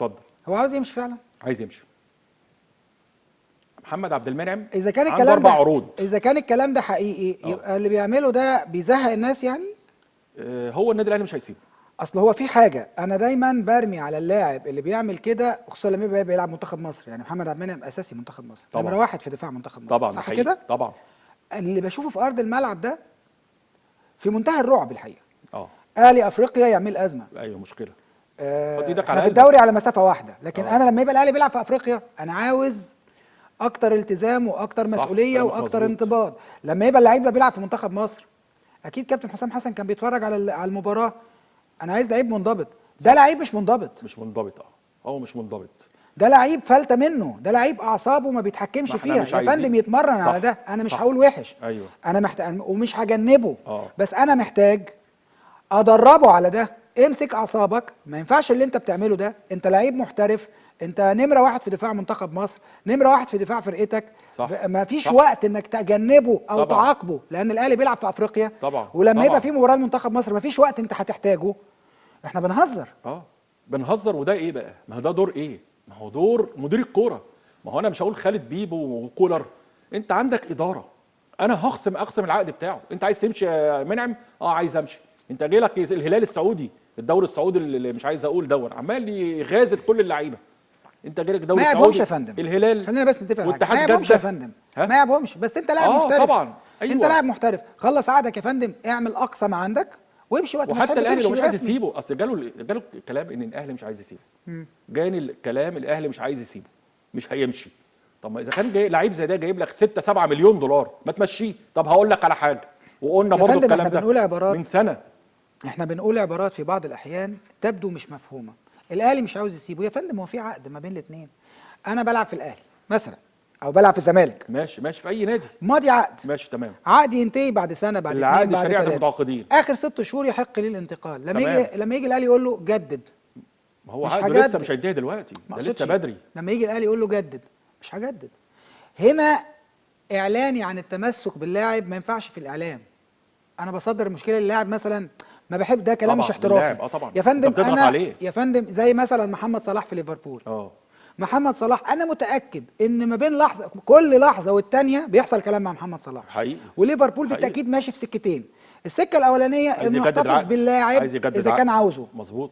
اتفضل. هو عاوز يمشي فعلا؟ عايز يمشي. محمد عبد المنعم اذا كان عنده الكلام 4 ده عروض. اذا كان الكلام ده حقيقي يبقى اللي بيعمله ده بيزهق الناس يعني. هو النادي الاهلي مش هيسيبه. اصل هو في حاجه انا دايما برمي على اللاعب اللي بيعمل كده، خصوصا لما يبقى بيلعب منتخب مصر. يعني محمد عبد المنعم اساسي منتخب مصر، نمره واحد في دفاع منتخب مصر، طبعا صح كده؟ طبعا. اللي بشوفه في ارض الملعب ده في منتهى الرعب الحقيقه. اه اهلي افريقيا يعمل ازمه. ايوه مشكله. حط ايدك احنا على في قلبك. الدوري على مسافه واحده، لكن انا لما يبقى الاهلي بيلعب في افريقيا انا عاوز اكتر التزام واكتر مسؤوليه واكتر انضباط. لما يبقى اللعيب ده بيلعب في منتخب مصر، اكيد كابتن حسام حسن كان بيتفرج على المباراه، انا عايز لعيب منضبط. ده لعيب مش منضبط. مش منضبط. هو مش منضبط. ده لعيب فلتة منه، ده لعيب اعصابه ما بيتحكمش فيها. يا فندم يتمرن على ده، انا مش هقول وحش. ايوه انا محتاج ومش هجنبه. بس انا محتاج ادربه على ده. امسك اعصابك، ما ينفعش اللي انت بتعمله ده. انت لعيب محترف، انت نمره واحد في دفاع منتخب مصر، نمره واحد في دفاع فرقتك. ما فيش وقت انك تجنبه او تعاقبه، لان الاهلي بيلعب في افريقيا طبعا. ولما يبقى في مباراه لمنتخب مصر ما فيش وقت انت هتحتاجه. احنا بنهزر. بنهزر. وده ايه بقى؟ ما هو ده دور ايه؟ ما هو دور مدير الكوره. ما هو انا مش هقول خالد بيبو وكولر. انت عندك اداره، انا اقسم العقد بتاعه. انت عايز تمشي يا منعم؟ عايز امشي. انت جاي لك الهلال السعودي، الدوري السعودي اللي مش عايز اقول عمال يغازل كل اللعيبه. انت جاي لك دوري السعودي. ما يعيبهمش يا فندم. الهلال خلينا بس نتفق على حاجه. ما يعيبهمش يا فندم. ما يعيبهمش، بس انت لاعب محترف. طبعا. أيوة. انت لاعب محترف، خلص عقدك يا فندم، اعمل اقصى ما عندك وامشي وقت ما تحب. وحتى الاهلي لو مش عايز يسيبه، اصل جاله الكلام ان الاهلي مش عايز يسيبه. جاني الكلام الاهلي مش عايز يسيبه، مش هيمشي. طب ما اذا كان جاي لعيب زي ده جايب لك 6 7 مليون دولار، ما تمشيه. طب هقول لك على حاجه، وقلنا برضه الكلام ده بنقول عبارات من سنه. احنا بنقول عبارات في بعض الاحيان تبدو مش مفهومه. الاهلي مش عاوز يسيبه يا فندم، هو في عقد ما بين الاثنين. انا بلعب في الاهلي مثلا او بلعب في الزمالك، ماشي في اي نادي، ماضي عقد، ماشي تمام. عقدي ينتهي بعد سنه، بعد 2، بعد 3. المتعاقدين اخر 6 شهور يحق لي الانتقال. لما يجي الاهلي يقول له جدد، ما هو عقده لسه مش هينتهي دلوقتي، ده لسه بدري. لما يجي الاهلي يقول له جدد، مش هجدد. هنا اعلاني عن التمسك باللاعب ما ينفعش في الاعلام. انا بصدر المشكله للاعب مثلا، ما بحب ده كلام مش احترافي. طبعا. يا فندم انا عليه. يا فندم زي مثلا محمد صلاح في ليفربول. محمد صلاح انا متاكد ان ما بين لحظه، كل لحظه والتانيه بيحصل كلام مع محمد صلاح حقيقي. وليفربول بالتاكيد ماشي في سكتين. السكه الاولانيه انه يحتفظ باللاعب اذا كان عاوزه. مظبوط.